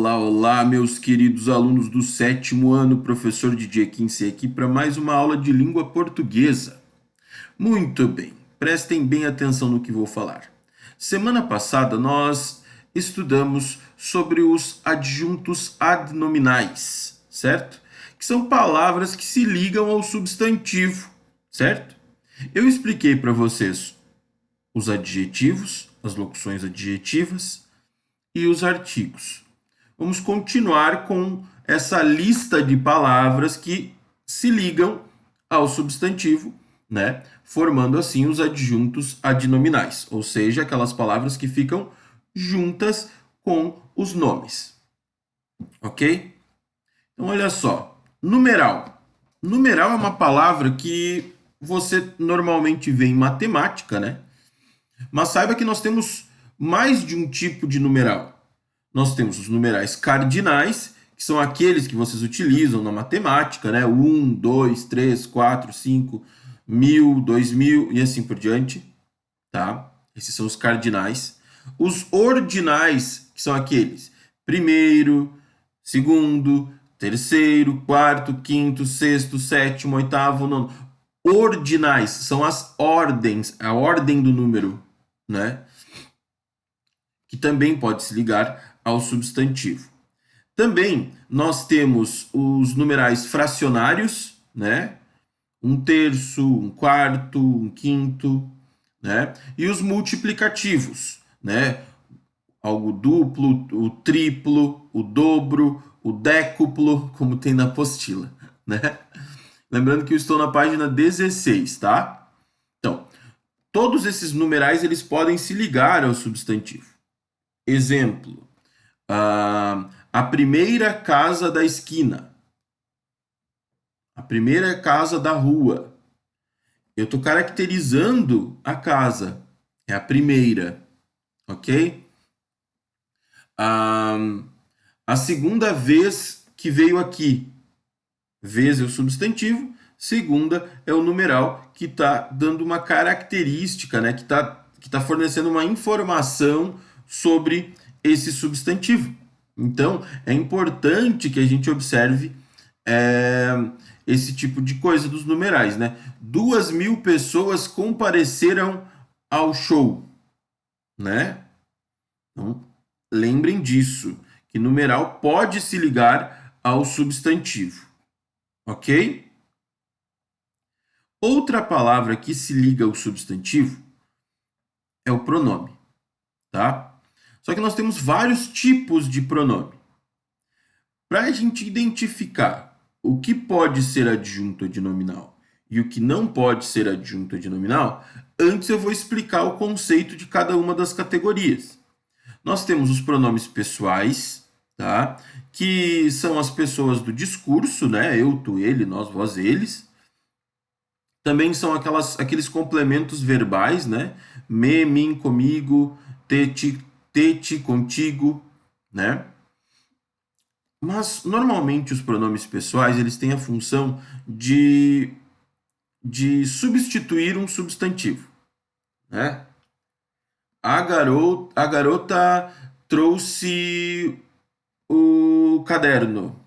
Olá, olá, meus queridos alunos do 7º ano, professor DJ Kinsey aqui para mais uma aula de língua portuguesa. Muito bem, prestem bem atenção no que vou falar. Semana passada nós estudamos sobre os adjuntos adnominais, certo? Que são palavras que se ligam ao substantivo, certo? Eu expliquei para vocês os adjetivos, as locuções adjetivas e os artigos. Vamos continuar com essa lista de palavras que se ligam ao substantivo, né? Formando assim os adjuntos adnominais, ou seja, aquelas palavras que ficam juntas com os nomes. Ok? Então, olha só. Numeral. Numeral é uma palavra que você normalmente vê em matemática, né? Mas saiba que nós temos mais de um tipo de numeral. Nós temos os numerais cardinais, que são aqueles que vocês utilizam na matemática, né? 1, 2, 3, 4, 5, 1000, 2000 e assim por diante, tá? Esses são os cardinais. Os ordinais, que são aqueles primeiro, segundo, terceiro, quarto, quinto, sexto, sétimo, oitavo, nono. Ordinais são as ordens, a ordem do número, né? Que também pode se ligar ao substantivo. Também nós temos os numerais fracionários, né? 1/3, 1/4, 1/5, né? E os multiplicativos, né? Algo duplo, o triplo, o dobro, o décuplo, como tem na apostila, né? Lembrando que eu estou na página 16, tá? Então, todos esses numerais eles podem se ligar ao substantivo. Exemplo, a primeira casa da esquina, a primeira casa da rua. Eu estou caracterizando a casa, é a primeira, ok? A segunda vez que veio aqui, vez é o substantivo, segunda é o numeral que está dando uma característica, né? Que tá fornecendo uma informação sobre esse substantivo. Então, é importante que a gente observe esse tipo de coisa dos numerais, né? 2.000 pessoas compareceram ao show, né? Então, lembrem disso, que numeral pode se ligar ao substantivo, ok? Outra palavra que se liga ao substantivo é o pronome, tá? Só que nós temos vários tipos de pronome. Para a gente identificar o que pode ser adjunto adnominal e o que não pode ser adjunto adnominal, antes eu vou explicar o conceito de cada uma das categorias. Nós temos os pronomes pessoais, tá? Que são as pessoas do discurso, né? Eu, tu, ele, nós, vós, eles. Também são aqueles complementos verbais, né? Me, mim, comigo, te, contigo, né? Mas, normalmente, os pronomes pessoais, eles têm a função de substituir um substantivo, né? A garota trouxe o caderno.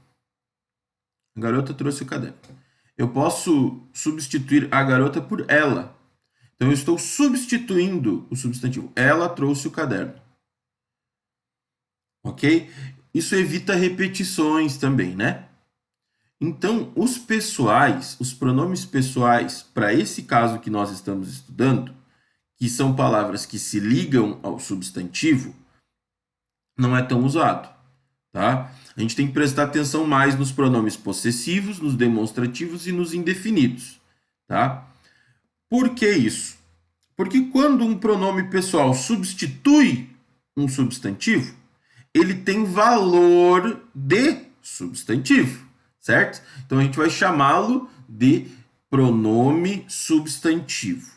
A garota trouxe o caderno. Eu posso substituir a garota por ela. Então, eu estou substituindo o substantivo. Ela trouxe o caderno. Ok? Isso evita repetições também, né? Então, os pessoais, os pronomes pessoais, para esse caso que nós estamos estudando, que são palavras que se ligam ao substantivo, não é tão usado, tá? A gente tem que prestar atenção mais nos pronomes possessivos, nos demonstrativos e nos indefinidos, tá? Por que isso? Porque quando um pronome pessoal substitui um substantivo, ele tem valor de substantivo, certo? Então a gente vai chamá-lo de pronome substantivo,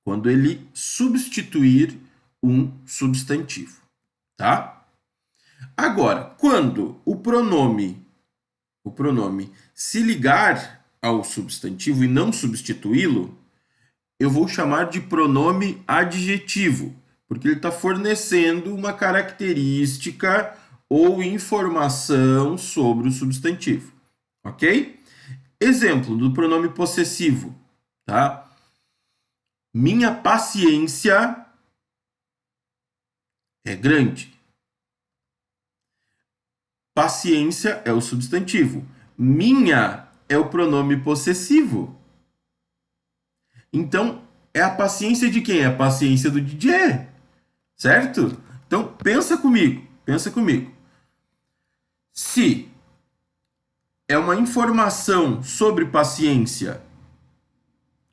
quando ele substituir um substantivo, tá? Agora, quando o pronome se ligar ao substantivo e não substituí-lo, eu vou chamar de pronome adjetivo, porque ele está fornecendo uma característica ou informação sobre o substantivo, ok? Exemplo do pronome possessivo, tá? Minha paciência é grande. Paciência é o substantivo. Minha é o pronome possessivo. Então, é a paciência de quem? É a paciência do DJ, certo? Então, pensa comigo, pensa comigo. Se é uma informação sobre paciência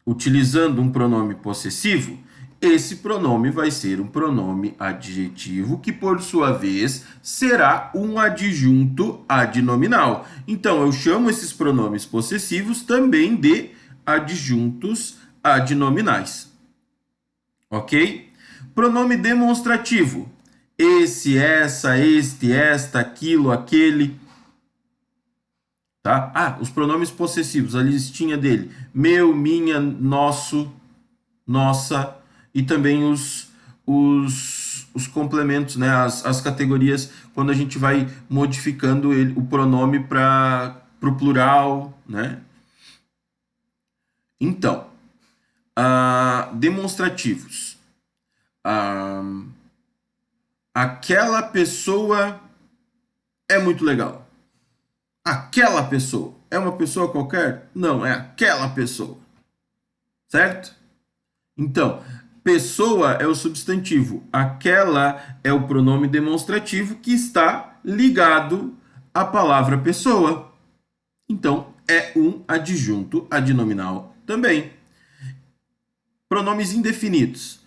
utilizando um pronome possessivo, esse pronome vai ser um pronome adjetivo que, por sua vez, será um adjunto adnominal. Então, eu chamo esses pronomes possessivos também de adjuntos adnominais. Ok? Pronome demonstrativo. Esse, essa, este, esta, aquilo, aquele. Tá? Ah, os pronomes possessivos, a listinha dele. Meu, minha, nosso, nossa. E também os complementos, né? As categorias, quando a gente vai modificando ele, o pronome para o plural, né? Então, demonstrativos. Aquela pessoa é muito legal. Aquela pessoa. É uma pessoa qualquer? Não, é aquela pessoa. Certo? Então, pessoa é o substantivo. Aquela é o pronome demonstrativo que está ligado à palavra pessoa. Então, é um adjunto adnominal também. Pronomes indefinidos.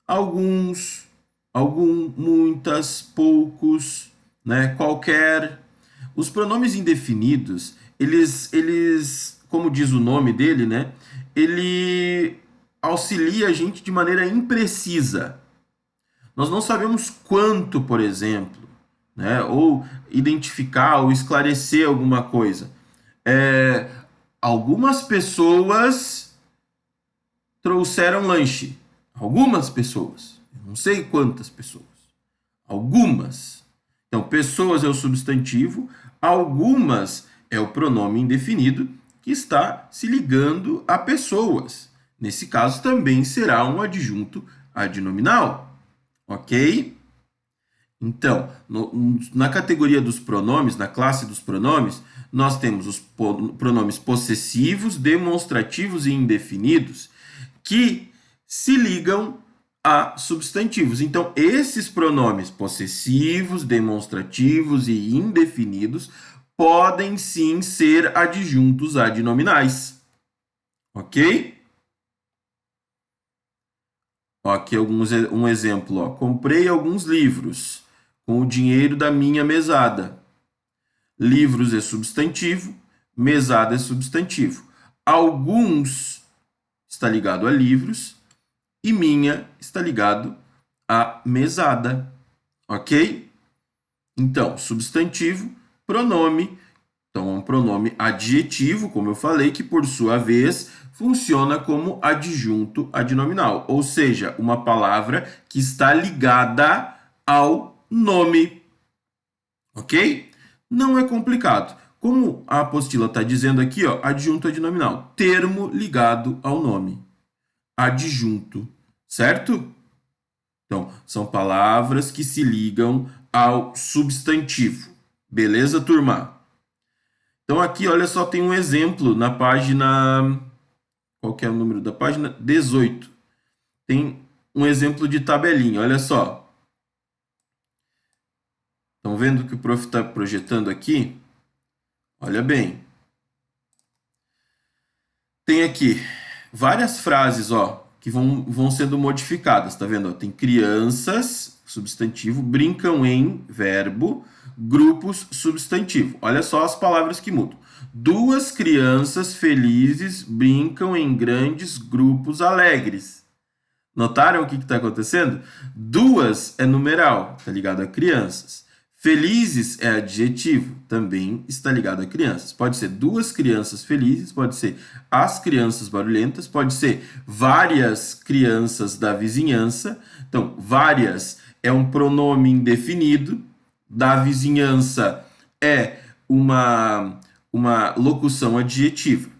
Alguns, muitas, poucos, né? Qualquer. Os pronomes indefinidos, eles, como diz o nome dele, né? Ele auxilia a gente de maneira imprecisa. Nós não sabemos quanto, por exemplo, né? Ou identificar ou esclarecer alguma coisa. Algumas pessoas trouxeram lanche. Algumas pessoas. Não sei quantas pessoas. Algumas. Então, pessoas é o substantivo, algumas é o pronome indefinido que está se ligando a pessoas. Nesse caso, também será um adjunto adnominal. Ok? Então, na categoria dos pronomes, na classe dos pronomes, nós temos os pronomes possessivos, demonstrativos e indefinidos que se ligam a substantivos. Então, esses pronomes possessivos, demonstrativos e indefinidos podem sim ser adjuntos adnominais. Ok? Ó, aqui um exemplo. Ó. Comprei alguns livros com o dinheiro da minha mesada. Livros é substantivo, mesada é substantivo. Alguns está ligado a livros e minha está ligado a mesada, ok? Então, substantivo, pronome. Então, é um pronome adjetivo, como eu falei, que por sua vez funciona como adjunto adnominal, ou seja, uma palavra que está ligada ao nome, ok? Não é complicado. Como a apostila está dizendo aqui, ó, adjunto adnominal, termo ligado ao nome. Adjunto, certo? Então, são palavras que se ligam ao substantivo. Beleza, turma? Então, aqui, olha só, tem um exemplo na página... Qual que é o número da página? 18. Tem um exemplo de tabelinha, olha só. Estão vendo o que o prof está projetando aqui? Olha bem. Tem aqui várias frases, ó, que vão sendo modificadas, tá vendo? Tem crianças, substantivo, brincam em, verbo, grupos, substantivo. Olha só as palavras que mudam. Duas crianças felizes brincam em grandes grupos alegres. Notaram o que está acontecendo? Duas é numeral, está ligado a crianças. Felizes é adjetivo, também está ligado a crianças. Pode ser duas crianças felizes, pode ser as crianças barulhentas, pode ser várias crianças da vizinhança. Então, várias é um pronome indefinido, da vizinhança é uma locução adjetiva.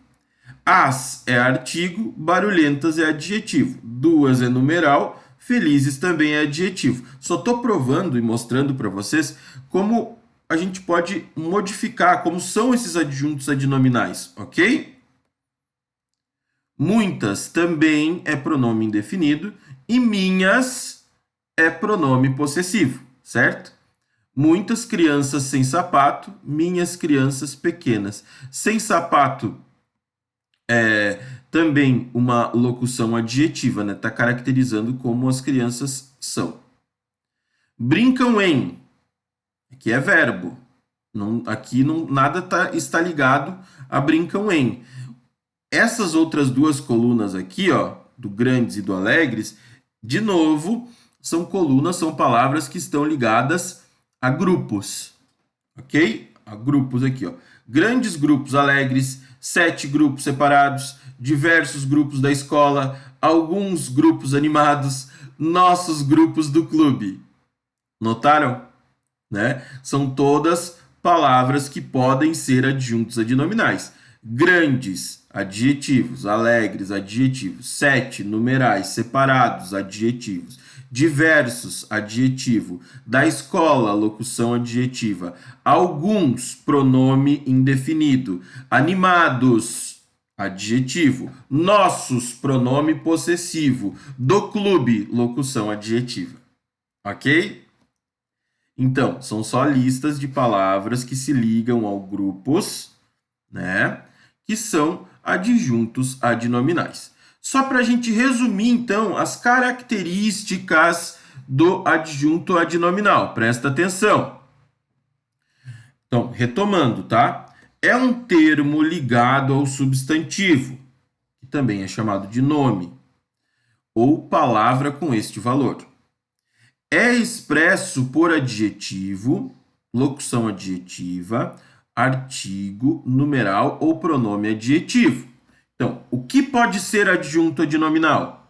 As é artigo, barulhentas é adjetivo. Duas é numeral, felizes também é adjetivo. Só estou provando e mostrando para vocês como a gente pode modificar, como são esses adjuntos adnominais, ok? Muitas também é pronome indefinido e minhas é pronome possessivo, certo? Muitas crianças sem sapato, minhas crianças pequenas. Sem sapato é também uma locução adjetiva, né? Tá caracterizando como as crianças são. Brincam em, aqui é verbo. Não, aqui não, nada está ligado a brincam em. Essas outras duas colunas aqui, ó, do grandes e do alegres, de novo, são colunas, são palavras que estão ligadas a grupos, ok? A grupos aqui, ó. Grandes grupos alegres, 7 grupos separados, diversos grupos da escola, alguns grupos animados, nossos grupos do clube. Notaram? Né? São todas palavras que podem ser adjuntos adnominais. Grandes, adjetivos. Alegres, adjetivos. 7, numerais, separados, adjetivos. Diversos, adjetivo. Da escola, locução adjetiva. Alguns, pronome indefinido. Animados, adjetivo. Nossos, pronome possessivo. Do clube, locução adjetiva. Ok? Então, são só listas de palavras que se ligam ao grupos, né? Que são adjuntos adnominais. Só para a gente resumir, então, as características do adjunto adnominal. Presta atenção. Então, retomando, tá? É um termo ligado ao substantivo, que também é chamado de nome, ou palavra com este valor. É expresso por adjetivo, locução adjetiva, artigo, numeral ou pronome adjetivo. Então, o que pode ser adjunto adnominal?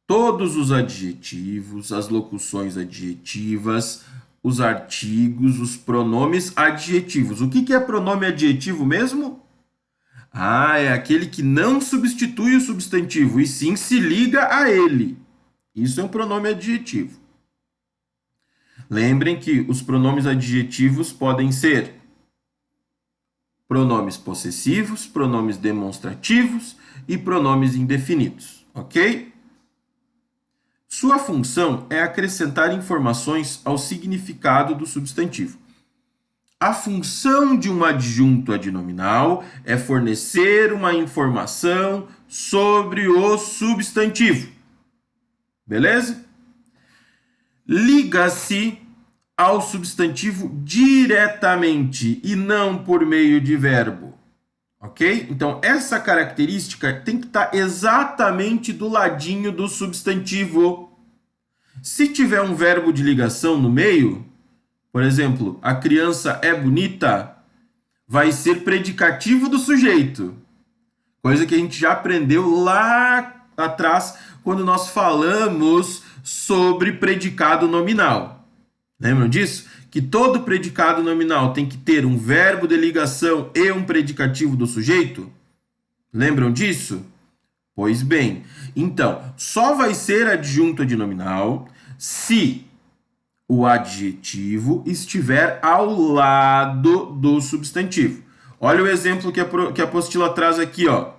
Todos os adjetivos, as locuções adjetivas, os artigos, os pronomes adjetivos. O que é pronome adjetivo mesmo? Ah, é aquele que não substitui o substantivo e sim se liga a ele. Isso é um pronome adjetivo. Lembrem que os pronomes adjetivos podem ser pronomes possessivos, pronomes demonstrativos e pronomes indefinidos, ok? Sua função é acrescentar informações ao significado do substantivo. A função de um adjunto adnominal é fornecer uma informação sobre o substantivo. Beleza? Liga-se ao substantivo diretamente e não por meio de verbo, ok? Então, essa característica tem que estar exatamente do ladinho do substantivo. Se tiver um verbo de ligação no meio, por exemplo, a criança é bonita, vai ser predicativo do sujeito, coisa que a gente já aprendeu lá atrás quando nós falamos sobre predicado nominal. Lembram disso? Que todo predicado nominal tem que ter um verbo de ligação e um predicativo do sujeito? Lembram disso? Pois bem, então, só vai ser adjunto adnominal se o adjetivo estiver ao lado do substantivo. Olha o exemplo que a apostila traz aqui, ó.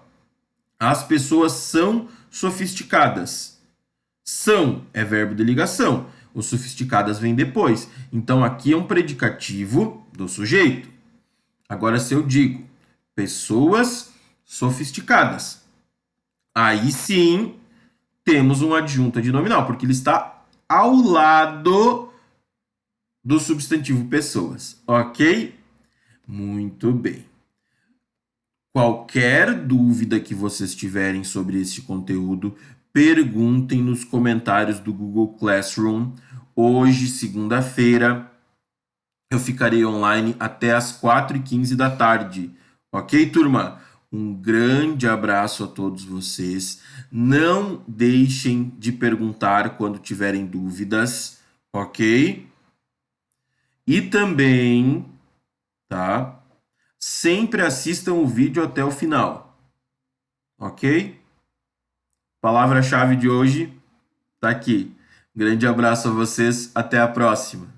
As pessoas são sofisticadas. São é verbo de ligação. Os sofisticadas vem depois. Então, aqui é um predicativo do sujeito. Agora, se eu digo pessoas sofisticadas, aí sim temos um adjunto adnominal, porque ele está ao lado do substantivo pessoas. Ok? Muito bem. Qualquer dúvida que vocês tiverem sobre este conteúdo, perguntem nos comentários do Google Classroom. Hoje, segunda-feira, eu ficarei online até as 4h15 da tarde. Ok, turma? Um grande abraço a todos vocês. Não deixem de perguntar quando tiverem dúvidas, ok? E também, tá? Sempre assistam o vídeo até o final, ok? Palavra-chave de hoje tá aqui. Grande abraço a vocês, até a próxima.